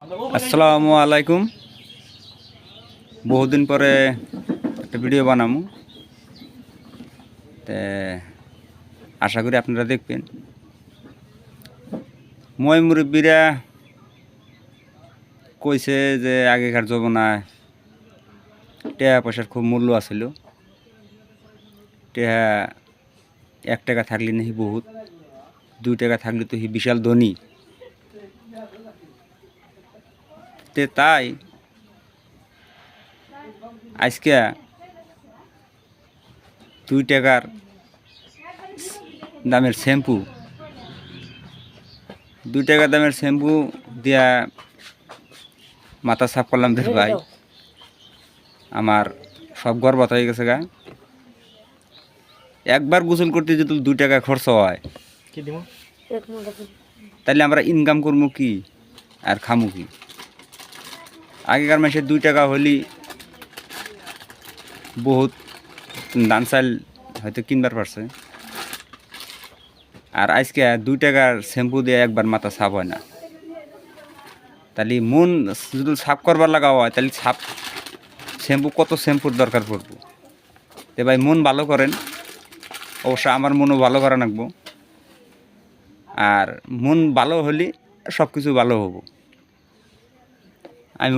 আসসালামু আলাইকুম। বহুদিন পরে একটা ভিডিও বানামু, তে আশা করি আপনারা দেখবেন। মই মুরব্বীরা কইছে যে আগেকার জমানায় টাকা পয়সার খুব মূল্য আছিল। টাকা 1 টাকা থাকলে নাকি বহুত, 2 টাকা থাকলে তো বিশাল ধনী। তে তাই আজকে 2 টাকার দামের শ্যাম্পু, 2 টাকা দামের শ্যাম্পু দিয়া মাথা সাফ করলাম। দেখ ভাই, আমার সব গর্বত হয়ে গেছে গা। একবার গোসল করতে যদি 2 টাকা খরচ হয়, তাহলে আমরা ইনকাম করবো কি আর খামু কি? আগেকার মাসে 2 টাকা হলি বহুত ধান চাল হয়তো কিনবার পারছে, আর আজকে 2 টাকার শ্যাম্পু দিয়ে একবার মাথা সাফ হয় না। তাহলে মন যদি সাফ করবার লাগা হয়, তাহলে শ্যাম্পু কত শ্যাম্পুর দরকার পড়বো? তো ভাই মন ভালো করেন, অবশ্য আমার মনও ভালো করা লাগবো। আর মন ভালো হলে সব কিছু ভালো হবো। আমি